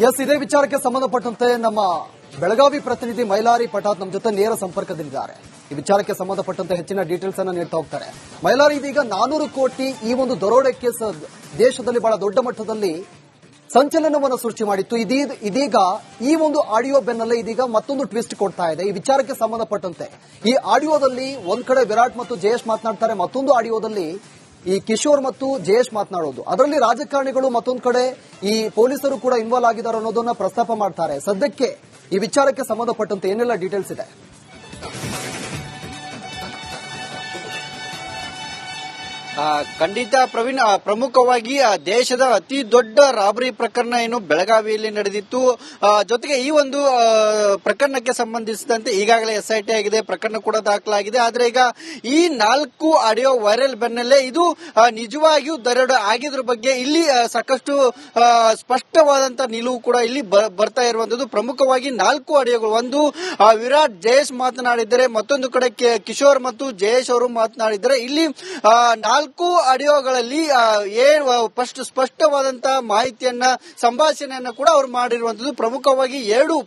S, ಇದೇ ವಿಚಾರಕ್ಕೆ ಸಂಬಂಧಪಟ್ಟಂತೆ ನಮ್ಮ ಬೆಳಗಾವಿ ಪ್ರತಿನಿಧಿ ಮೈಲಾರಿ ಪಟಾತ್ ನಮ್ಮ ಜೊತೆ ನೇರ ಸಂಪರ್ಕದಲ್ಲಿದ್ದಾರೆ. ಈ ವಿಚಾರಕ್ಕೆ ಸಂಬಂಧಪಟ್ಟಂತೆ ಹೆಚ್ಚಿನ ಡೀಟೇಲ್ಸ್ ಅನ್ನು ನೀಡ್ತಾ ಹೋಗ್ತಾರೆ. ಮೈಲಾರಿ, ಇದೀಗ 400 ಕೋಟಿ ಈ ಒಂದು ದರೋಡೆ ಕೇಸ್ ದೇಶದಲ್ಲಿ ಬಹಳ ದೊಡ್ಡ ಮಟ್ಟದಲ್ಲಿ ಸಂಚಲನವನ್ನು ಸೃಷ್ಟಿ ಮಾಡಿತ್ತು. ಇದೀಗ ಈ ಒಂದು ಆಡಿಯೋ ಬೆನ್ನಲ್ಲೇ ಇದೀಗ ಮತ್ತೊಂದು ಟ್ವಿಸ್ಟ್ ಕೊಡ್ತಾ ಇದೆ. ಈ ವಿಚಾರಕ್ಕೆ ಸಂಬಂಧಪಟ್ಟಂತೆ ಈ ಆಡಿಯೋದಲ್ಲಿ ಒಂದ್ ಕಡೆ ವಿರಾಟ್ ಮತ್ತು ಜಯೇಶ್ ಮಾತನಾಡ್ತಾರೆ, ಮತ್ತೊಂದು ಆಡಿಯೋದಲ್ಲಿ ಈ ಕಿಶೋರ್ ಮತ್ತು ಜಯೇಶ್ ಮಾತನಾಡೋದು, ಅದರಲ್ಲಿ ರಾಜಕಾರಣಿಗಳು ಮತ್ತೊಂದು ಕಡೆ ಈ ಪೊಲೀಸರು ಕೂಡ ಇನ್ವಾಲ್ವ್ ಆಗಿದ್ದಾರೆ ಅನ್ನೋದನ್ನ ಪ್ರಸ್ತಾಪ ಮಾಡ್ತಾರೆ. ಸದ್ಯಕ್ಕೆ ಈ ವಿಚಾರಕ್ಕೆ ಸಂಬಂಧಪಟ್ಟಂತೆ ಏನೆಲ್ಲ ಡೀಟೇಲ್ಸ್ ಇದೆ? ಖಂಡಿತ ಪ್ರವೀಣ್, ಪ್ರಮುಖವಾಗಿ ದೇಶದ ಅತಿ ದೊಡ್ಡ ರಾಬರಿ ಪ್ರಕರಣ ಏನು ಬೆಳಗಾವಿಯಲ್ಲಿ ನಡೆದಿತ್ತು. ಜೊತೆಗೆ ಈ ಒಂದು ಪ್ರಕರಣಕ್ಕೆ ಸಂಬಂಧಿಸಿದಂತೆ ಈಗಾಗಲೇ SIT ಆಗಿದೆ, ಪ್ರಕರಣ ಕೂಡ ದಾಖಲಾಗಿದೆ. ಆದ್ರೆ ಈಗ ಈ 4 ಆಡಿಯೋ ವೈರಲ್ ಬೆನ್ನಲ್ಲೇ ಇದು ನಿಜವಾಗಿಯೂ ದರೋಡೆ ಆಗಿದ್ರ ಬಗ್ಗೆ ಇಲ್ಲಿ ಸಾಕಷ್ಟು ಸ್ಪಷ್ಟವಾದಂತ ನಿಲುವು ಕೂಡ ಇಲ್ಲಿ ಬರ್ತಾ ಇರುವಂತದ್ದು. ಪ್ರಮುಖವಾಗಿ 4 ಆಡಿಯೋಗಳು, ಒಂದು ವಿರಾಟ್ ಜಯೇಶ್ ಮಾತನಾಡಿದ್ದಾರೆ, ಮತ್ತೊಂದು ಕಡೆ ಕಿಶೋರ್ ಮತ್ತು ಜಯೇಶ್ ಅವರು ಮಾತನಾಡಿದ್ದಾರೆ. ಇಲ್ಲಿ 4 ಆಡಿಯೋಗಳಲ್ಲಿ ಸ್ಪಷ್ಟವಾದಂತಹ ಮಾಹಿತಿಯನ್ನ, ಸಂಭಾಷಣೆಯನ್ನ ಕೂಡ ಅವರು ಮಾಡಿರುವಂತದ್ದು. ಪ್ರಮುಖವಾಗಿ 2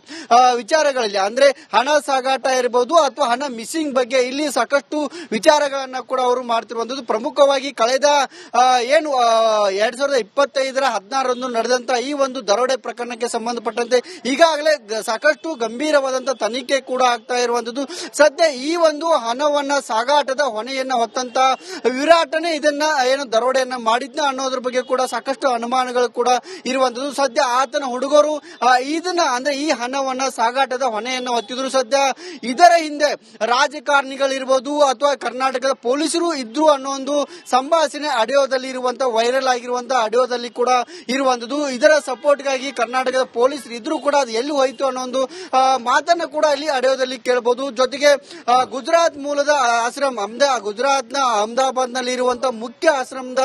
ವಿಚಾರಗಳಲ್ಲಿ, ಅಂದ್ರೆ ಹಣ ಸಾಗಾಟ ಇರಬಹುದು ಅಥವಾ ಹಣ ಮಿಸ್ಸಿಂಗ್ ಬಗ್ಗೆ ಇಲ್ಲಿ ಸಾಕಷ್ಟು ವಿಚಾರಗಳನ್ನ ಕೂಡ ಅವರು ಮಾಡ್ತಿರುವಂತದ್ದು. ಪ್ರಮುಖವಾಗಿ ಕಳೆದ 2025-16 ನಡೆದಂತಹ ಈ ಒಂದು ದರೋಡೆ ಪ್ರಕರಣಕ್ಕೆ ಸಂಬಂಧಪಟ್ಟಂತೆ ಈಗಾಗಲೇ ಸಾಕಷ್ಟು ಗಂಭೀರವಾದಂತಹ ತನಿಖೆ ಕೂಡ ಆಗ್ತಾ ಇರುವಂತದ್ದು. ಸದ್ಯ ಈ ಒಂದು ಹಣವನ್ನ ಸಾಗಾಟದ ಹೊಣೆಯನ್ನ ಹೊತ್ತಂತ ವಿರಾಟನೇ ಇದನ್ನ ದರೋಡೆಯನ್ನ ಮಾಡಿದ್ನ ಅನ್ನೋದ್ರ ಬಗ್ಗೆ ಕೂಡ ಸಾಕಷ್ಟು ಅನುಮಾನಗಳು ಕೂಡ ಇರುವಂತದ್ದು. ಸದ್ಯ ಆತನ ಹುಡುಗರು ಇದನ್ನ, ಅಂದ್ರೆ ಈ ಹಣವನ್ನ ಸಾಗಾಟದ ಹೊಣೆಯನ್ನ ಹೊತ್ತಿದ್ರು. ಸದ್ಯ ಇದರ ಹಿಂದೆ ರಾಜಕಾರಣಿಗಳಿರ್ಬೋದು ಅಥವಾ ಕರ್ನಾಟಕದ ಪೊಲೀಸರು ಇದ್ರು ಅನ್ನೋ ಒಂದು ಸಂಭಾಷಣೆ ಆಡಿಯೋದಲ್ಲಿ ಇರುವಂತಹ, ವೈರಲ್ ಆಗಿರುವಂತಹ ಆಡಿಯೋದಲ್ಲಿ ಕೂಡ ಇರುವಂತದ್ದು. ಇದರ ಸಪೋರ್ಟ್ಗಾಗಿ ಕರ್ನಾಟಕದ ಪೊಲೀಸರು ಇದ್ರು ಕೂಡ ಅದು ಎಲ್ಲಿ ಹೋಯ್ತು ಅನ್ನೋ ಒಂದು ಮಾತನ್ನ ಕೂಡ ಇಲ್ಲಿ ಆಡಿಯೋದಲ್ಲಿ ಕೇಳಬಹುದು. ಜೊತೆಗೆ ಗುಜರಾತ್ ಮೂಲದ ಆಶ್ರಮ್, ಗುಜರಾತ್ನ ಅಹಮದಾಬಾದ್ ನಲ್ಲಿ ಇರುವಂತಹ ಮುಖ್ಯ ಆಶ್ರಮದ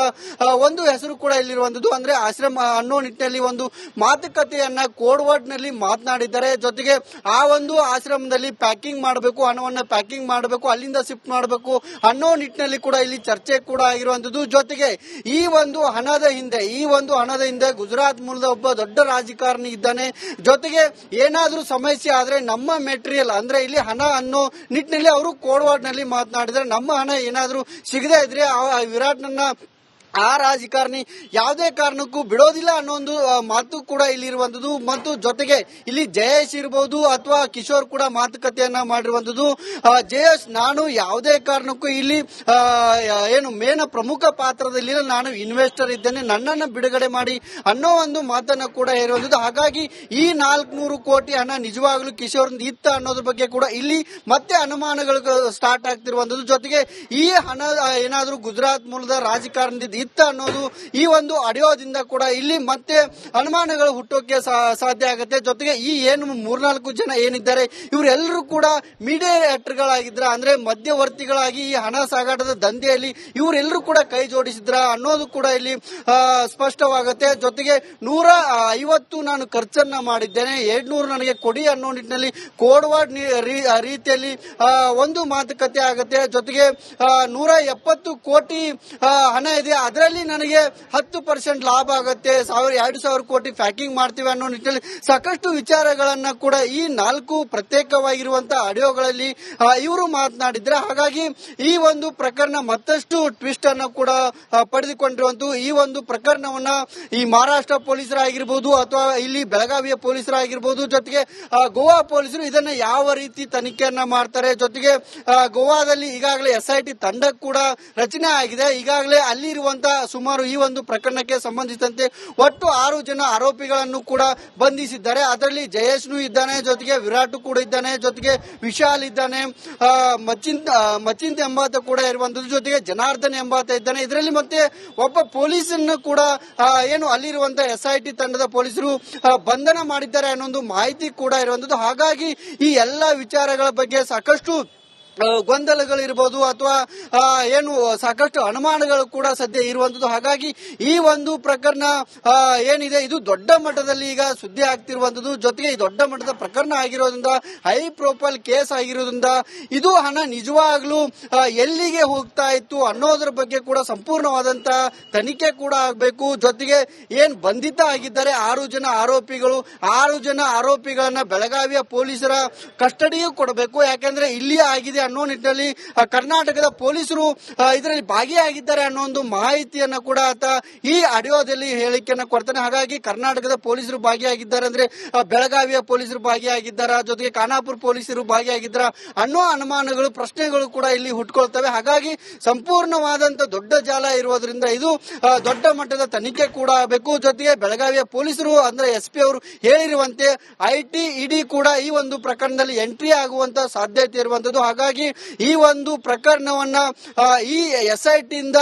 ಒಂದು ಹೆಸರು ಕೂಡ ಇಲ್ಲಿರುವಂತದ್ದು. ಅಂದ್ರೆ ಆಶ್ರಮ ಅನ್ನೋ ನಿಟ್ಟಿನಲ್ಲಿ ಒಂದು ಮಾತುಕತೆಯನ್ನ ಕೋಡ್ವರ್ಡ್ ನಲ್ಲಿ ಮಾತನಾಡಿದ್ದಾರೆ. ಜೊತೆಗೆ ಆ ಒಂದು ಆಶ್ರಮದಲ್ಲಿ ಪ್ಯಾಕಿಂಗ್ ಮಾಡಬೇಕು, ಹಣವನ್ನ ಪ್ಯಾಕಿಂಗ್ ಮಾಡಬೇಕು, ಅಲ್ಲಿಂದ ಶಿಫ್ಟ್ ಮಾಡಬೇಕು ಅನ್ನೋ ನಿಟ್ಟಿನಲ್ಲಿ ಕೂಡ ಇಲ್ಲಿ ಚರ್ಚೆ ಕೂಡ ಆಗಿರುವಂತದ್ದು. ಜೊತೆಗೆ ಈ ಒಂದು ಹಣದ ಹಿಂದೆ ಗುಜರಾತ್ ಮೂಲದ ಒಬ್ಬ ದೊಡ್ಡ ರಾಜಕಾರಣಿ ಇದ್ದಾನೆ. ಜೊತೆಗೆ ಏನಾದ್ರೂ ಸಮಸ್ಯೆ ಆದ್ರೆ ನಮ್ಮ ಮೆಟೀರಿಯಲ್, ಅಂದ್ರೆ ಇಲ್ಲಿ ಹಣ ಅನ್ನೋ ನಿಟ್ಟಿನಲ್ಲಿ ಅವರು ಕೋಡ್ವರ್ಡ್ ನಲ್ಲಿ ಮಾತನಾಡಿದ್ರೆ, ನಮ್ಮ ಹಣ ಏನಾದ್ರೂ ಸಿಗದೆ ಇದ್ರೆ ವಿರಾಟ್ನನ್ನ ಆ ರಾಜಕಾರಣಿ ಯಾವುದೇ ಕಾರಣಕ್ಕೂ ಬಿಡೋದಿಲ್ಲ ಅನ್ನೋ ಒಂದು ಮಾತು ಕೂಡ ಇಲ್ಲಿ ಇರುವಂತದ್ದು. ಮತ್ತು ಜೊತೆಗೆ ಇಲ್ಲಿ ಜಯೇಶ್ ಇರಬಹುದು ಅಥವಾ ಕಿಶೋರ್ ಕೂಡ ಮಾತುಕತೆಯನ್ನ ಮಾಡಿರುವಂತದ್ದು. ಜಯೇಶ್, ನಾನು ಯಾವುದೇ ಕಾರಣಕ್ಕೂ ಇಲ್ಲಿ ಮೇನ ಪ್ರಮುಖ ಪಾತ್ರದಲ್ಲಿ ನಾನು ಇನ್ವೆಸ್ಟರ್ ಇದ್ದೇನೆ, ನನ್ನನ್ನು ಬಿಡುಗಡೆ ಮಾಡಿ ಅನ್ನೋ ಒಂದು ಮಾತನ್ನ ಕೂಡ ಹೇರುವಂತದ್ದು. ಹಾಗಾಗಿ ಈ 400 ಕೋಟಿ ಹಣ ನಿಜವಾಗ್ಲೂ ಕಿಶೋರ್ ಇತ್ತ ಅನ್ನೋದ್ರ ಬಗ್ಗೆ ಕೂಡ ಇಲ್ಲಿ ಮತ್ತೆ ಅನುಮಾನಗಳು ಸ್ಟಾರ್ಟ್ ಆಗ್ತಿರುವಂತದ್ದು. ಜೊತೆಗೆ ಈ ಹಣ ಏನಾದ್ರೂ ಗುಜರಾತ್ ಮೂಲದ ರಾಜಕಾರಣದಿಂದ ಇತ್ತ ಅನ್ನೋದು ಈ ಒಂದು ಆಡಿಯೋದಿಂದ ಕೂಡ ಇಲ್ಲಿ ಮತ್ತೆ ಅನುಮಾನಗಳು ಹುಟ್ಟೋಕೆ ಸಾಧ್ಯ ಆಗುತ್ತೆ. ಜೊತೆಗೆ ಈ 3-4 ಜನ ಏನಿದ್ದಾರೆ ಇವರೆಲ್ಲರೂ ಕೂಡ ಮೀಡಿಯೇಟರ್ಗಳಾಗಿದ್ರ, ಅಂದ್ರೆ ಮಧ್ಯವರ್ತಿಗಳಾಗಿ ಈ ಹಣ ಸಾಗಾಟದ ದಂಧೆಯಲ್ಲಿ ಇವರೆಲ್ಲರೂ ಕೂಡ ಕೈ ಜೋಡಿಸಿದ್ರ ಅನ್ನೋದು ಕೂಡ ಇಲ್ಲಿ ಸ್ಪಷ್ಟವಾಗುತ್ತೆ. ಜೊತೆಗೆ 150 ನಾನು ಖರ್ಚನ್ನ ಮಾಡಿದ್ದೇನೆ, 200 ನನಗೆ ಕೊಡಿ ಅನ್ನೋ ನಿಟ್ಟಿನಲ್ಲಿ ಕೋಡ್ವರ್ಡ್ ರೀತಿಯಲ್ಲಿ ಒಂದು ಮಾತುಕತೆ ಆಗುತ್ತೆ. ಜೊತೆಗೆ 170 ಕೋಟಿ ಹಣ ಇದೆ, ಅದರಲ್ಲಿ ನನಗೆ 10% ಲಾಭ ಆಗುತ್ತೆ, 2,000 ಕೋಟಿ ಪ್ಯಾಕಿಂಗ್ ಮಾಡ್ತೀವಿ ಅನ್ನೋ ನಿಟ್ಟಿನಲ್ಲಿ ಸಾಕಷ್ಟು ವಿಚಾರಗಳನ್ನ ಕೂಡ ಈ 4 ಪ್ರತ್ಯೇಕವಾಗಿರುವಂತಹ ಆಡಿಯೋಗಳಲ್ಲಿ ಇವರು ಮಾತನಾಡಿದ್ರೆ. ಹಾಗಾಗಿ ಈ ಒಂದು ಪ್ರಕರಣ ಮತ್ತಷ್ಟು ಟ್ವಿಸ್ಟ್ ಅನ್ನು ಕೂಡ ಪಡೆದುಕೊಂಡಿರುವಂತದ್ದು. ಈ ಒಂದು ಪ್ರಕರಣವನ್ನ ಈ ಮಹಾರಾಷ್ಟ್ರ ಪೊಲೀಸರಾಗಿರ್ಬೋದು ಅಥವಾ ಇಲ್ಲಿ ಬೆಳಗಾವಿಯ ಪೊಲೀಸರಾಗಿರ್ಬೋದು, ಜೊತೆಗೆ ಗೋವಾ ಪೊಲೀಸರು ಇದನ್ನ ಯಾವ ರೀತಿ ತನಿಖೆಯನ್ನ ಮಾಡ್ತಾರೆ. ಜೊತೆಗೆ ಗೋವಾದಲ್ಲಿ ಈಗಾಗಲೇ SIT ತಂಡ ಕೂಡ ರಚನೆ ಆಗಿದೆ. ಈಗಾಗಲೇ ಅಲ್ಲಿ ಇರುವಂತಹ ಸುಮಾರು ಈ ಒಂದು ಪ್ರಕರಣಕ್ಕೆ ಸಂಬಂಧಿಸಿದಂತೆ ಒಟ್ಟು 6 ಜನ ಆರೋಪಿಗಳನ್ನು ಕೂಡ ಬಂಧಿಸಿದ್ದಾರೆ. ಅದರಲ್ಲಿ ಜಯೇಶ್ನು ಇದ್ದಾನೆ, ಜೊತೆಗೆ ವಿರಾಟ್ ಕೂಡ ಇದ್ದಾನೆ, ಜೊತೆಗೆ ವಿಶಾಲ್ ಇದ್ದಾನೆ, ಮಚಿಂತ್ ಎಂಬಾತ ಕೂಡ ಇರುವಂತದ್ದು, ಜೊತೆಗೆ ಜನಾರ್ದನ್ ಎಂಬಾತ ಇದ್ದಾನೆ. ಇದರಲ್ಲಿ ಮತ್ತೆ ಒಬ್ಬ ಪೊಲೀಸನ್ನು ಕೂಡ ಅಲ್ಲಿರುವಂತಹ SIT ತಂಡದ ಪೊಲೀಸರು ಬಂಧನ ಮಾಡಿದ್ದಾರೆ ಅನ್ನೋ ಒಂದು ಮಾಹಿತಿ ಕೂಡ ಇರುವಂತದ್ದು. ಹಾಗಾಗಿ ಈ ಎಲ್ಲಾ ವಿಚಾರಗಳ ಬಗ್ಗೆ ಸಾಕಷ್ಟು ಗೊಂದಲಗಳಿರ್ಬೋದು ಅಥವಾ ಏನು ಸಾಕಷ್ಟು ಅನುಮಾನಗಳು ಕೂಡ ಸದ್ಯ ಇರುವಂತದ್ದು. ಹಾಗಾಗಿ ಈ ಒಂದು ಪ್ರಕರಣ ಏನಿದೆ ಇದು ದೊಡ್ಡ ಮಟ್ಟದಲ್ಲಿ ಈಗ ಸುದ್ದಿ ಆಗ್ತಿರುವಂತದ್ದು. ಜೊತೆಗೆ ಈ ದೊಡ್ಡ ಮಟ್ಟದ ಪ್ರಕರಣ ಆಗಿರೋದ್ರಿಂದ, ಹೈ ಪ್ರೊಫೈಲ್ ಕೇಸ್ ಆಗಿರೋದ್ರಿಂದ ಇದು ಹಣ ನಿಜವಾಗ್ಲೂ ಎಲ್ಲಿಗೆ ಹೋಗ್ತಾ ಇತ್ತು ಅನ್ನೋದ್ರ ಬಗ್ಗೆ ಕೂಡ ಸಂಪೂರ್ಣವಾದಂತ ತನಿಖೆ ಕೂಡ ಆಗಬೇಕು. ಜೊತೆಗೆ ಏನ್ ಬಂಧಿತ ಆಗಿದ್ದಾರೆ 6 ಜನ ಆರೋಪಿಗಳು, 6 ಜನ ಆರೋಪಿಗಳನ್ನ ಬೆಳಗಾವಿಯ ಪೊಲೀಸರ ಕಸ್ಟಡಿಯೂ ಕೊಡಬೇಕು. ಯಾಕಂದ್ರೆ ಇಲ್ಲಿ ಆಗಿದೆ ಅನ್ನೋ ನಿಟ್ಟಿನಲ್ಲಿ ಕರ್ನಾಟಕದ ಪೊಲೀಸರು ಇದರಲ್ಲಿ ಭಾಗಿಯಾಗಿದ್ದಾರೆ ಅನ್ನೋ ಒಂದು ಮಾಹಿತಿಯನ್ನ ಕೂಡ ಆತ ಈ ಆಡಿಯೋದಲ್ಲಿ ಹೇಳಿಕೆಯನ್ನ ಕೊಡ್ತಾನೆ. ಹಾಗಾಗಿ ಕರ್ನಾಟಕದ ಪೊಲೀಸರು ಭಾಗಿಯಾಗಿದ್ದಾರೆ ಅಂದ್ರೆ ಬೆಳಗಾವಿಯ ಪೊಲೀಸರು ಭಾಗಿಯಾಗಿದ್ದಾರಾ, ಜೊತೆಗೆ ಖಾನಾಪುರ ಪೊಲೀಸರು ಭಾಗಿಯಾಗಿದ್ದಾರಾ ಅನ್ನೋ ಅನುಮಾನಗಳು, ಪ್ರಶ್ನೆಗಳು ಕೂಡ ಇಲ್ಲಿ ಹುಟ್ಕೊಳ್ತವೆ. ಹಾಗಾಗಿ ಸಂಪೂರ್ಣವಾದಂತ ದೊಡ್ಡ ಜಾಲ ಇರೋದ್ರಿಂದ ಇದು ದೊಡ್ಡ ಮಟ್ಟದ ತನಿಖೆ ಕೂಡ ಆಗಬೇಕು. ಜೊತೆಗೆ ಬೆಳಗಾವಿಯ ಪೊಲೀಸರು ಅಂದ್ರೆ SP ಅವರು ಹೇಳಿರುವಂತೆ IT, ED ಕೂಡ ಈ ಒಂದು ಪ್ರಕರಣದಲ್ಲಿ ಎಂಟ್ರಿ ಆಗುವಂತ ಸಾಧ್ಯತೆ ಇರುವಂತದ್ದು. ಹಾಗಾಗಿ ಈ ಒಂದು ಪ್ರಕರಣವನ್ನ ಈ SIT ಇಂದ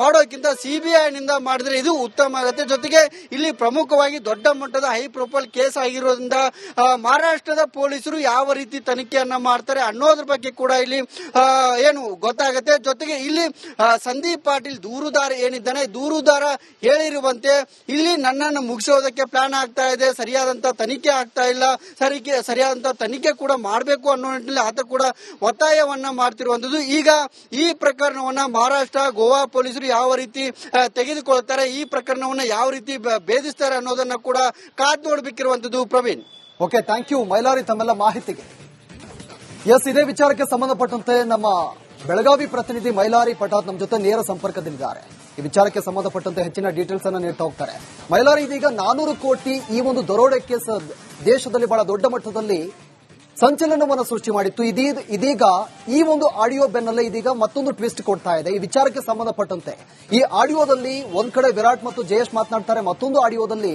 ಮಾಡೋಕ್ಕಿಂತ CBI ನಿಂದ ಮಾಡಿದ್ರೆ ಇದು ಉತ್ತಮ ಆಗುತ್ತೆ. ಜೊತೆಗೆ ಇಲ್ಲಿ ಪ್ರಮುಖವಾಗಿ ದೊಡ್ಡ ಮಟ್ಟದ ಹೈ ಪ್ರೊಫೈಲ್ ಕೇಸ್ ಆಗಿರೋದ್ರಿಂದ ಮಹಾರಾಷ್ಟ್ರದ ಪೊಲೀಸರು ಯಾವ ರೀತಿ ತನಿಖೆಯನ್ನ ಮಾಡ್ತಾರೆ ಅನ್ನೋದ್ರ ಬಗ್ಗೆ ಕೂಡ ಇಲ್ಲಿ ಏನು ಗೊತ್ತಾಗುತ್ತೆ. ಜೊತೆಗೆ ಇಲ್ಲಿ ಸಂದೀಪ್ ಪಾಟೀಲ್ ದೂರುದಾರ ಏನಿದ್ದಾನೆ, ದೂರುದಾರ ಹೇಳಿರುವಂತೆ ಇಲ್ಲಿ ನನ್ನನ್ನು ಮುಗಿಸೋದಕ್ಕೆ ಪ್ಲಾನ್ ಆಗ್ತಾ ಇದೆ, ಸರಿಯಾದಂತ ತನಿಖೆ ಆಗ್ತಾ ಇಲ್ಲ, ಸರಿಯಾದಂತ ತನಿಖೆ ಕೂಡ ಮಾಡಬೇಕು ಅನ್ನೋ ನಿಟ್ಟಿನಲ್ಲಿ ಆತ ಕೂಡ ಒತ್ತಾಯವನ್ನ ಮಾಡ್ತಿರುವಂತದ್ದು. ಈಗ ಈ ಪ್ರಕರಣವನ್ನ ಮಹಾರಾಷ್ಟ್ರ, ಗೋವಾ ಪೊಲೀಸರು ಯಾವ ರೀತಿ ತೆಗೆದುಕೊಳ್ತಾರೆ, ಈ ಪ್ರಕರಣವನ್ನ ಯಾವ ರೀತಿ ಭೇದಿಸ್ತಾರೆ ಅನ್ನೋದನ್ನ ಕೂಡ ಕಾದ್ ನೋಡ್ಬೇಕಿರುವಂತದ್ದು. Praveen, okay, thank you Mailari ತಮ್ಮೆಲ್ಲ ಮಾಹಿತಿಗೆ. ಎಸ್, ಇದೇ ವಿಚಾರಕ್ಕೆ ಸಂಬಂಧಪಟ್ಟಂತೆ ನಮ್ಮ ಬೆಳಗಾವಿ ಪ್ರತಿನಿಧಿ ಮೈಲಾರಿ ಪಟಾತ್ ನಮ್ಮ ಜೊತೆ ನೇರ ಸಂಪರ್ಕದಲ್ಲಿದ್ದಾರೆ. ಈ ವಿಚಾರಕ್ಕೆ ಸಂಬಂಧಪಟ್ಟಂತೆ ಹೆಚ್ಚಿನ ಡೀಟೇಲ್ಸ್ ಅನ್ನ ನೀಡ್ತಾ ಹೋಗ್ತಾರೆ. ಮೈಲಾರಿ, ಇದೀಗ 400 ಕೋಟಿ ಈ ಒಂದು ದರೋಡೆ ಕೇಸ್ ದೇಶದಲ್ಲಿ ಬಹಳ ದೊಡ್ಡ ಮಟ್ಟದಲ್ಲಿ ಸಂಚಲನವನ್ನು ಸೃಷ್ಟಿ ಮಾಡಿತ್ತು. ಇದೀಗ ಈ ಒಂದು ಆಡಿಯೋ ಬೆನ್ನಲ್ಲೇ ಇದೀಗ ಮತ್ತೊಂದು ಟ್ವಿಸ್ಟ್ ಕೊಡ್ತಾ ಇದೆ. ಈ ವಿಚಾರಕ್ಕೆ ಸಂಬಂಧಪಟ್ಟಂತೆ ಈ ಆಡಿಯೋದಲ್ಲಿ ಒಂದ್ ಕಡೆ ವಿರಾಟ್ ಮತ್ತು ಜಯೇಶ್ ಮಾತನಾಡ್ತಾರೆ, ಮತ್ತೊಂದು ಆಡಿಯೋದಲ್ಲಿ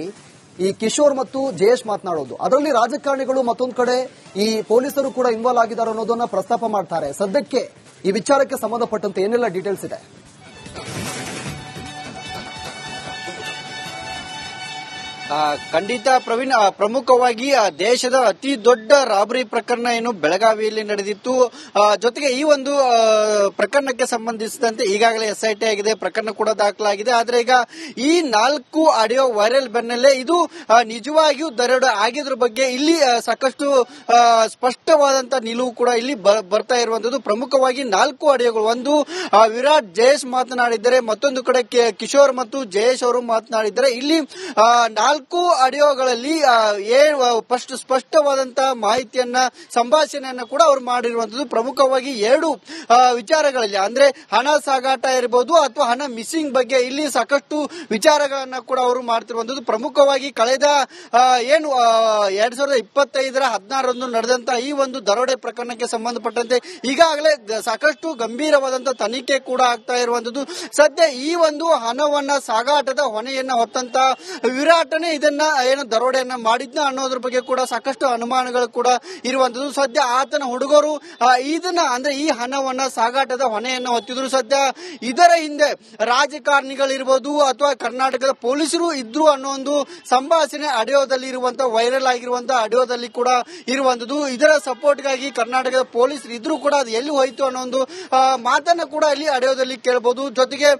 ಈ ಕಿಶೋರ್ ಮತ್ತು ಜಯೇಶ್ ಮಾತನಾಡೋದು, ಅದರಲ್ಲಿ ರಾಜಕಾರಣಿಗಳು ಮತ್ತೊಂದು ಕಡೆ ಈ ಪೊಲೀಸರು ಕೂಡ ಇನ್ವಾಲ್ವ್ ಆಗಿದ್ದಾರೆ ಅನ್ನೋದನ್ನ ಪ್ರಸ್ತಾಪ ಮಾಡ್ತಾರೆ. ಸದ್ಯಕ್ಕೆ ಈ ವಿಚಾರಕ್ಕೆ ಸಂಬಂಧಪಟ್ಟಂತೆ ಏನೆಲ್ಲ ಡೀಟೇಲ್ಸ್ ಇದೆ? ಖಂಡಿತ ಪ್ರವೀಣ್, ಪ್ರಮುಖವಾಗಿ ದೇಶದ ಅತಿ ದೊಡ್ಡ ರಾಬರಿ ಪ್ರಕರಣ ಏನು ಬೆಳಗಾವಿಯಲ್ಲಿ ನಡೆದಿತ್ತು. ಜೊತೆಗೆ ಈ ಒಂದು ಪ್ರಕರಣಕ್ಕೆ ಸಂಬಂಧಿಸಿದಂತೆ ಈಗಾಗಲೇ SIT ಆಗಿದೆ, ಪ್ರಕರಣ ಕೂಡ ದಾಖಲಾಗಿದೆ. ಆದ್ರೆ ಈಗ ಈ 4 ಆಡಿಯೋ ವೈರಲ್ ಬೆನ್ನಲ್ಲೇ ಇದು ನಿಜವಾಗಿಯೂ ದರೋಡೆ ಆಗಿದ್ರ ಬಗ್ಗೆ ಇಲ್ಲಿ ಸಾಕಷ್ಟು ಸ್ಪಷ್ಟವಾದಂತ ನಿಲುವು ಕೂಡ ಇಲ್ಲಿ ಬರ್ತಾ ಇರುವಂತದ್ದು. ಪ್ರಮುಖವಾಗಿ 4 ಆಡಿಯೋಗಳು, ಒಂದು ವಿರಾಟ್ ಜಯೇಶ್ ಮಾತನಾಡಿದ್ದಾರೆ, ಮತ್ತೊಂದು ಕಡೆ ಕಿಶೋರ್ ಮತ್ತು ಜಯೇಶ್ ಅವರು ಮಾತನಾಡಿದ್ದಾರೆ. ಇಲ್ಲಿ 4 ಆಡಿಯೋಗಳಲ್ಲಿ ಸ್ಪಷ್ಟವಾದಂತಹ ಮಾಹಿತಿಯನ್ನ, ಸಂಭಾಷಣೆಯನ್ನ ಕೂಡ ಅವರು ಮಾಡಿರುವಂತದ್ದು. ಪ್ರಮುಖವಾಗಿ 2 ವಿಚಾರಗಳಲ್ಲಿ ಅಂದ್ರೆ ಹಣ ಸಾಗಾಟ ಇರಬಹುದು ಅಥವಾ ಹಣ ಮಿಸ್ಸಿಂಗ್ ಬಗ್ಗೆ ಇಲ್ಲಿ ಸಾಕಷ್ಟು ವಿಚಾರಗಳನ್ನ ಕೂಡ ಅವರು ಮಾಡ್ತಿರುವಂತದ್ದು. ಪ್ರಮುಖವಾಗಿ ಕಳೆದ 2025ರ 16ರಂದು ನಡೆದಂತಹ ಈ ಒಂದು ದರೋಡೆ ಪ್ರಕರಣಕ್ಕೆ ಸಂಬಂಧಪಟ್ಟಂತೆ ಈಗಾಗಲೇ ಸಾಕಷ್ಟು ಗಂಭೀರವಾದಂತಹ ತನಿಖೆ ಕೂಡ ಆಗ್ತಾ ಇರುವಂತದ್ದು. ಸದ್ಯ ಈ ಒಂದು ಹಣವನ್ನ ಸಾಗಾಟದ ಹೊಣೆಯನ್ನ ಹೊತ್ತಂತ ವಿರಾಟನೇ ಇದನ್ನ ದರೋಡೆಯನ್ನ ಮಾಡಿದ್ನ ಅನ್ನೋದ್ರ ಬಗ್ಗೆ ಕೂಡ ಸಾಕಷ್ಟು ಅನುಮಾನಗಳು ಕೂಡ ಇರುವಂತದ್ದು. ಸದ್ಯ ಆತನ ಹುಡುಗರು ಇದನ್ನ ಅಂದ್ರೆ ಈ ಹಣವನ್ನ ಸಾಗಾಟದ ಹೊಣೆಯನ್ನ ಹೊತ್ತಿದ್ರು. ಸದ್ಯ ಇದರ ಹಿಂದೆ ರಾಜಕಾರಣಿಗಳಿರ್ಬೋದು ಅಥವಾ ಕರ್ನಾಟಕದ ಪೊಲೀಸರು ಇದ್ರು ಅನ್ನೋ ಒಂದು ಸಂಭಾಷಣೆ ಆಡಿಯೋದಲ್ಲಿ ಇರುವಂತಹ, ವೈರಲ್ ಆಗಿರುವಂತಹ ಆಡಿಯೋದಲ್ಲಿ ಕೂಡ ಇರುವಂತದ್ದು. ಇದರ ಸಪೋರ್ಟ್ಗಾಗಿ ಕರ್ನಾಟಕದ ಪೊಲೀಸರು ಇದ್ರು ಕೂಡ ಅದು ಎಲ್ಲಿ ಹೋಯ್ತು ಅನ್ನೋ ಒಂದು ಮಾತನ್ನ ಕೂಡ ಇಲ್ಲಿ ಆಡಿಯೋದಲ್ಲಿ ಕೇಳಬಹುದು. ಜೊತೆಗೆ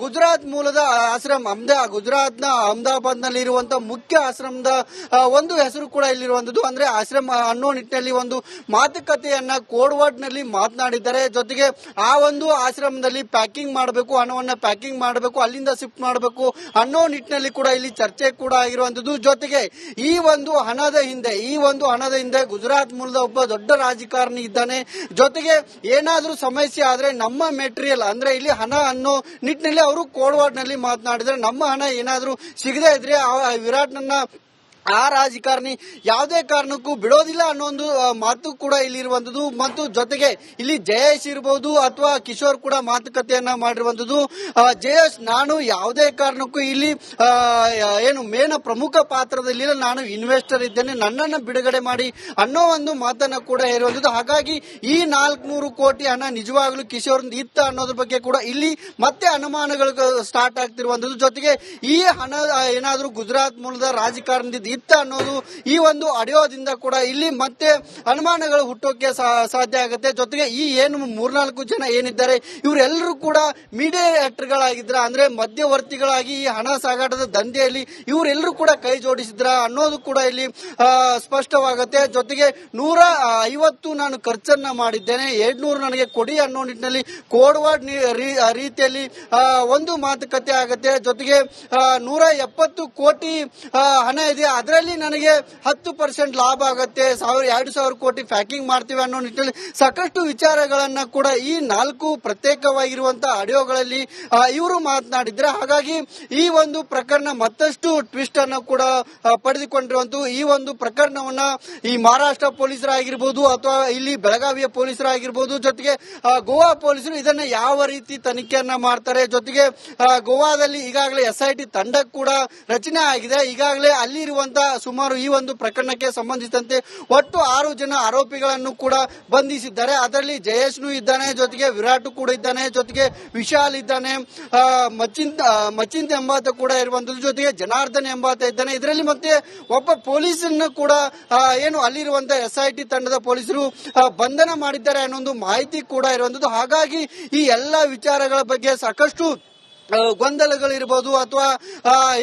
ಗುಜರಾತ್ ಮೂಲದ ಆಶ್ರಮ್, ಗುಜರಾತ್ನ ಅಹಮದಾಬಾದ್ ನಲ್ಲಿ ಇರುವಂತಹ ಮುಖ್ಯ ಆಶ್ರಮದ ಒಂದು ಹೆಸರು ಕೂಡ ಇಲ್ಲಿರುವಂತದ್ದು. ಅಂದ್ರೆ ಆಶ್ರಮ ಅನ್ನೋ ನಿಟ್ಟಿನಲ್ಲಿ ಒಂದು ಮಾತುಕತೆಯನ್ನ ಕೋಡ್ವರ್ಡ್ ನಲ್ಲಿ ಮಾತನಾಡಿದ್ದಾರೆ. ಜೊತೆಗೆ ಆ ಒಂದು ಆಶ್ರಮದಲ್ಲಿ ಪ್ಯಾಕಿಂಗ್ ಮಾಡಬೇಕು, ಹಣವನ್ನ ಪ್ಯಾಕಿಂಗ್ ಮಾಡಬೇಕು, ಅಲ್ಲಿಂದ ಶಿಫ್ಟ್ ಮಾಡಬೇಕು ಅನ್ನೋ ನಿಟ್ಟಿನಲ್ಲಿ ಕೂಡ ಇಲ್ಲಿ ಚರ್ಚೆ ಕೂಡ ಆಗಿರುವಂತದ್ದು. ಜೊತೆಗೆ ಈ ಒಂದು ಹಣದ ಹಿಂದೆ ಗುಜರಾತ್ ಮೂಲದ ಒಬ್ಬ ದೊಡ್ಡ ರಾಜಕಾರಣಿ ಇದ್ದಾನೆ. ಜೊತೆಗೆ ಏನಾದ್ರೂ ಸಮಸ್ಯೆ ಆದ್ರೆ ನಮ್ಮ ಮೆಟೀರಿಯಲ್ ಅಂದ್ರೆ ಇಲ್ಲಿ ಹಣ ಅನ್ನೋ ನಿಟ್ಟಿನಲ್ಲಿ ಅವರು ಕೋಡ್ವರ್ಡ್ ನಲ್ಲಿ ಮಾತನಾಡಿದ್ರೆ, ನಮ್ಮ ಹಣ ಏನಾದ್ರೂ ಸಿಗದೆ ಇದ್ರೆ ವಿರಾಟ್ ನನ್ನ ಆ ರಾಜಕಾರಣಿ ಯಾವುದೇ ಕಾರಣಕ್ಕೂ ಬಿಡೋದಿಲ್ಲ ಅನ್ನೋ ಒಂದು ಮಾತು ಕೂಡ ಇಲ್ಲಿ ಇರುವಂತದ್ದು. ಮತ್ತು ಜೊತೆಗೆ ಇಲ್ಲಿ ಜಯೇಶ್ ಇರಬಹುದು ಅಥವಾ ಕಿಶೋರ್ ಕೂಡ ಮಾತುಕತೆಯನ್ನ ಮಾಡಿರುವಂತದ್ದು. ಜಯೇಶ್, ನಾನು ಯಾವುದೇ ಕಾರಣಕ್ಕೂ ಇಲ್ಲಿ ಮೇನ ಪ್ರಮುಖ ಪಾತ್ರದಲ್ಲಿ ನಾನು ಇನ್ವೆಸ್ಟರ್ ಇದ್ದೇನೆ, ನನ್ನನ್ನು ಬಿಡುಗಡೆ ಮಾಡಿ ಅನ್ನೋ ಒಂದು ಮಾತನ್ನ ಕೂಡ ಹೇರುವಂತದ್ದು. ಹಾಗಾಗಿ ಈ 400 ಕೋಟಿ ಹಣ ನಿಜವಾಗ್ಲೂ ಕಿಶೋರ್ ಇತ್ತ ಅನ್ನೋದ್ರ ಬಗ್ಗೆ ಕೂಡ ಇಲ್ಲಿ ಮತ್ತೆ ಅನುಮಾನಗಳು ಸ್ಟಾರ್ಟ್ ಆಗ್ತಿರುವಂತದ್ದು. ಜೊತೆಗೆ ಈ ಹಣ ಏನಾದ್ರೂ ಗುಜರಾತ್ ಮೂಲದ ರಾಜಕಾರಣದಿಂದ ಇತ್ತ ಅನ್ನೋದು ಈ ಒಂದು ಆಡಿಯೋದಿಂದ ಕೂಡ ಇಲ್ಲಿ ಮತ್ತೆ ಅನುಮಾನಗಳು ಹುಟ್ಟೋಕೆ ಸಾಧ್ಯ ಆಗುತ್ತೆ. ಜೊತೆಗೆ ಈ ಏನು 3-4 ಜನ ಏನಿದ್ದಾರೆ ಇವರೆಲ್ಲರೂ ಕೂಡ ಮೀಡಿಯೇಟರ್ಗಳಾಗಿದ್ರ, ಅಂದ್ರೆ ಮಧ್ಯವರ್ತಿಗಳಾಗಿ ಈ ಹಣ ಸಾಗಾಟದ ದಂಧೆಯಲ್ಲಿ ಇವರೆಲ್ಲರೂ ಕೂಡ ಕೈ ಜೋಡಿಸಿದ್ರ ಅನ್ನೋದು ಕೂಡ ಇಲ್ಲಿ ಸ್ಪಷ್ಟವಾಗುತ್ತೆ. ಜೊತೆಗೆ 150 ನಾನು ಖರ್ಚನ್ನ ಮಾಡಿದ್ದೇನೆ, 200 ನನಗೆ ಕೊಡಿ ಅನ್ನೋ ನಿಟ್ಟಿನಲ್ಲಿ ಕೋಡ್ವಾಡ್ ರೀತಿಯಲ್ಲಿ ಒಂದು ಮಾತುಕತೆ ಆಗುತ್ತೆ. ಜೊತೆಗೆ 170 ಕೋಟಿ ಹಣ ಇದೆ, ಅದರಲ್ಲಿ ನನಗೆ 10% ಲಾಭ ಆಗುತ್ತೆ, 2,000 ಕೋಟಿ ಪ್ಯಾಕಿಂಗ್ ಮಾಡ್ತೀವಿ ಅನ್ನೋ ನಿಟ್ಟಿನಲ್ಲಿ ಸಾಕಷ್ಟು ವಿಚಾರಗಳನ್ನ ಕೂಡ ಈ 4 ಪ್ರತ್ಯೇಕವಾಗಿರುವಂತಹ ಆಡಿಯೋಗಳಲ್ಲಿ ಇವರು ಮಾತನಾಡಿದ್ರೆ. ಹಾಗಾಗಿ ಈ ಒಂದು ಪ್ರಕರಣ ಮತ್ತಷ್ಟು ಟ್ವಿಸ್ಟ್ ಅನ್ನು ಕೂಡ ಪಡೆದುಕೊಂಡಿರುವಂತ ಈ ಒಂದು ಪ್ರಕರಣವನ್ನ ಈ ಮಹಾರಾಷ್ಟ್ರ ಪೊಲೀಸರಾಗಿರ್ಬೋದು ಅಥವಾ ಇಲ್ಲಿ ಬೆಳಗಾವಿಯ ಪೊಲೀಸರಾಗಿರ್ಬೋದು, ಜೊತೆಗೆ ಗೋವಾ ಪೊಲೀಸರು ಇದನ್ನ ಯಾವ ರೀತಿ ತನಿಖೆಯನ್ನ ಮಾಡ್ತಾರೆ. ಜೊತೆಗೆ ಗೋವಾದಲ್ಲಿ ಈಗಾಗಲೇ SIT ತಂಡ ಕೂಡ ರಚನೆ ಆಗಿದೆ. ಈಗಾಗಲೇ ಅಲ್ಲಿರುವಂತಹ ಸುಮಾರು ಈ ಒಂದು ಪ್ರಕರಣಕ್ಕೆ ಸಂಬಂಧಿಸಿದಂತೆ ಒಟ್ಟು 6 ಜನ ಆರೋಪಿಗಳನ್ನು ಕೂಡ ಬಂಧಿಸಿದ್ದಾರೆ. ಅದರಲ್ಲಿ ಜಯೇಶ್ನು ಇದ್ದಾನೆ, ಜೊತೆಗೆ ವಿರಾಟ್ ಕೂಡ ಇದ್ದಾನೆ, ಜೊತೆಗೆ ವಿಶಾಲ್ ಇದ್ದಾನೆ, ಮಚಿಂತ್ ಎಂಬಾತ ಕೂಡ ಇರುವಂತದ್ದು, ಜೊತೆಗೆ ಜನಾರ್ದನ್ ಎಂಬಾತ ಇದ್ದಾನೆ. ಇದರಲ್ಲಿ ಮತ್ತೆ ಒಬ್ಬ ಪೊಲೀಸನ್ನು ಕೂಡ ಏನು ಅಲ್ಲಿರುವಂತಹ SIT ತಂಡದ ಪೊಲೀಸರು ಬಂಧನ ಮಾಡಿದ್ದಾರೆ ಅನ್ನೋ ಒಂದು ಮಾಹಿತಿ ಕೂಡ ಇರುವಂತದ್ದು. ಹಾಗಾಗಿ ಈ ಎಲ್ಲಾ ವಿಚಾರಗಳ ಬಗ್ಗೆ ಸಾಕಷ್ಟು ಗೊಂದಲಗಳಿರ್ಬೋದು ಅಥವಾ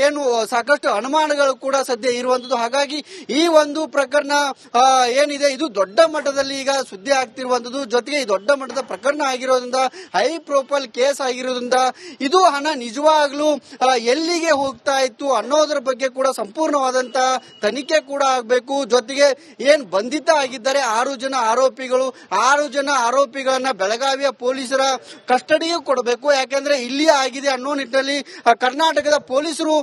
ಏನು ಸಾಕಷ್ಟು ಅನುಮಾನಗಳು ಕೂಡ ಸದ್ಯ ಇರುವಂತದ್ದು. ಹಾಗಾಗಿ ಈ ಒಂದು ಪ್ರಕರಣ ಏನಿದೆ ಇದು ದೊಡ್ಡ ಮಟ್ಟದಲ್ಲಿ ಈಗ ಸುದ್ದಿ ಆಗ್ತಿರುವಂತದ್ದು. ಜೊತೆಗೆ ಈ ದೊಡ್ಡ ಮಟ್ಟದ ಪ್ರಕರಣ ಆಗಿರೋದ್ರಿಂದ, ಹೈ ಪ್ರೊಫೈಲ್ ಕೇಸ್ ಆಗಿರೋದ್ರಿಂದ ಇದು ಹಣ ನಿಜವಾಗ್ಲೂ ಎಲ್ಲಿಗೆ ಹೋಗ್ತಾ ಇತ್ತು ಅನ್ನೋದ್ರ ಬಗ್ಗೆ ಕೂಡ ಸಂಪೂರ್ಣವಾದಂತಹ ತನಿಖೆ ಕೂಡ ಆಗಬೇಕು. ಜೊತೆಗೆ ಏನ್ ಬಂಧಿತ ಆಗಿದ್ದಾರೆ 6 ಜನ ಆರೋಪಿಗಳು, 6 ಜನ ಆರೋಪಿಗಳನ್ನ ಬೆಳಗಾವಿಯ ಪೊಲೀಸರ ಕಸ್ಟಡಿಗೂ ಕೊಡಬೇಕು. ಯಾಕೆಂದ್ರೆ ಇಲ್ಲಿ ಆಗಿದೆ ಅನ್ನೋ ನಿಟ್ಟಿನಲ್ಲಿ ಕರ್ನಾಟಕದ ಪೊಲೀಸರು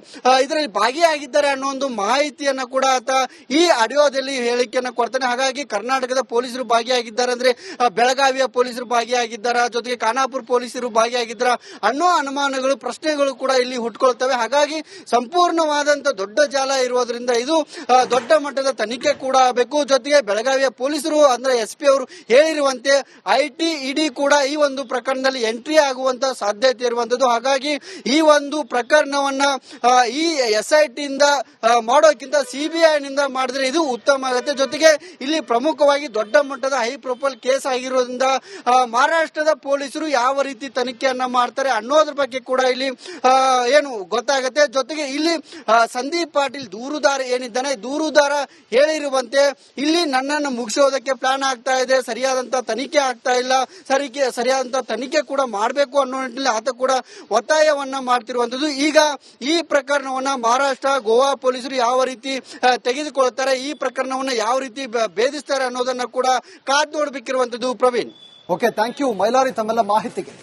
ಇದರಲ್ಲಿ ಭಾಗಿಯಾಗಿದ್ದಾರೆ ಅನ್ನೋ ಒಂದು ಮಾಹಿತಿಯನ್ನ ಕೂಡ ಆತ ಈ ಆಡಿಯೋದಲ್ಲಿ ಹೇಳಿಕೆಯನ್ನು ಕೊಡ್ತಾನೆ. ಹಾಗಾಗಿ ಕರ್ನಾಟಕದ ಪೊಲೀಸರು ಭಾಗಿಯಾಗಿದ್ದಾರೆ ಅಂದ್ರೆ ಬೆಳಗಾವಿಯ ಪೊಲೀಸರು ಭಾಗಿಯಾಗಿದ್ದಾರ, ಜೊತೆಗೆ ಖಾನಾಪುರ ಪೊಲೀಸರು ಭಾಗಿಯಾಗಿದ್ದಾರ ಅನ್ನೋ ಅನುಮಾನಗಳು, ಪ್ರಶ್ನೆಗಳು ಕೂಡ ಇಲ್ಲಿ ಹುಟ್ಕೊಳ್ತವೆ. ಹಾಗಾಗಿ ಸಂಪೂರ್ಣವಾದಂತ ದೊಡ್ಡ ಜಾಲ ಇರೋದ್ರಿಂದ ಇದು ದೊಡ್ಡ ಮಟ್ಟದ ತನಿಖೆ ಕೂಡ ಆಗಬೇಕು. ಜೊತೆಗೆ ಬೆಳಗಾವಿಯ ಪೊಲೀಸರು ಅಂದ್ರೆ SP ಅವರು ಹೇಳಿರುವಂತೆ IT ED ಕೂಡ ಈ ಒಂದು ಪ್ರಕರಣದಲ್ಲಿ ಎಂಟ್ರಿ ಆಗುವಂತ ಸಾಧ್ಯತೆ ಇರುವಂತದ್ದು. ಹಾಗಾಗಿ ಈ ಒಂದು ಪ್ರಕರಣವನ್ನ ಈ SIT ಇಂದ ಮಾಡೋಕ್ಕಿಂತ CBI ನಿಂದ ಮಾಡಿದ್ರೆ ಇದು ಉತ್ತಮ ಆಗುತ್ತೆ. ಜೊತೆಗೆ ಇಲ್ಲಿ ಪ್ರಮುಖವಾಗಿ ದೊಡ್ಡ ಮಟ್ಟದ ಹೈ ಪ್ರೊಫೈಲ್ ಕೇಸ್ ಆಗಿರೋದ್ರಿಂದ ಮಹಾರಾಷ್ಟ್ರದ ಪೊಲೀಸರು ಯಾವ ರೀತಿ ತನಿಖೆಯನ್ನ ಮಾಡ್ತಾರೆ ಅನ್ನೋದ್ರ ಬಗ್ಗೆ ಕೂಡ ಇಲ್ಲಿ ಏನು ಗೊತ್ತಾಗುತ್ತೆ. ಜೊತೆಗೆ ಇಲ್ಲಿ ಸಂದೀಪ್ ಪಾಟೀಲ್ ದೂರುದಾರ ಏನಿದ್ದಾನೆ, ದೂರುದಾರ ಹೇಳಿರುವಂತೆ ಇಲ್ಲಿ ನನ್ನನ್ನು ಮುಗಿಸೋದಕ್ಕೆ ಪ್ಲಾನ್ ಆಗ್ತಾ ಇದೆ, ಸರಿಯಾದಂತ ತನಿಖೆ ಆಗ್ತಾ ಇಲ್ಲ, ಸರಿಯಾದಂತ ತನಿಖೆ ಕೂಡ ಮಾಡಬೇಕು ಅನ್ನೋ ನಿಟ್ಟಿನಲ್ಲಿ ಆತ ಕೂಡ ಒತ್ತಾಯವನ್ನ ಮಾಡ್ತಿರುವಂತದ್ದು. ಈಗ ಈ ಪ್ರಕರಣವನ್ನ ಮಹಾರಾಷ್ಟ್ರ ಗೋವಾ ಪೊಲೀಸರು ಯಾವ ರೀತಿ ತೆಗೆದುಕೊಳ್ತಾರೆ, ಈ ಪ್ರಕರಣವನ್ನ ಯಾವ ರೀತಿ ಭೇದಿಸ್ತಾರೆ ಅನ್ನೋದನ್ನ ಕೂಡ ಕಾದ್ ನೋಡ್ಬೇಕಿರುವಂತದ್ದು. Praveen, okay, thank you Mailari ತಮ್ಮೆಲ್ಲ ಮಾಹಿತಿಗೆ.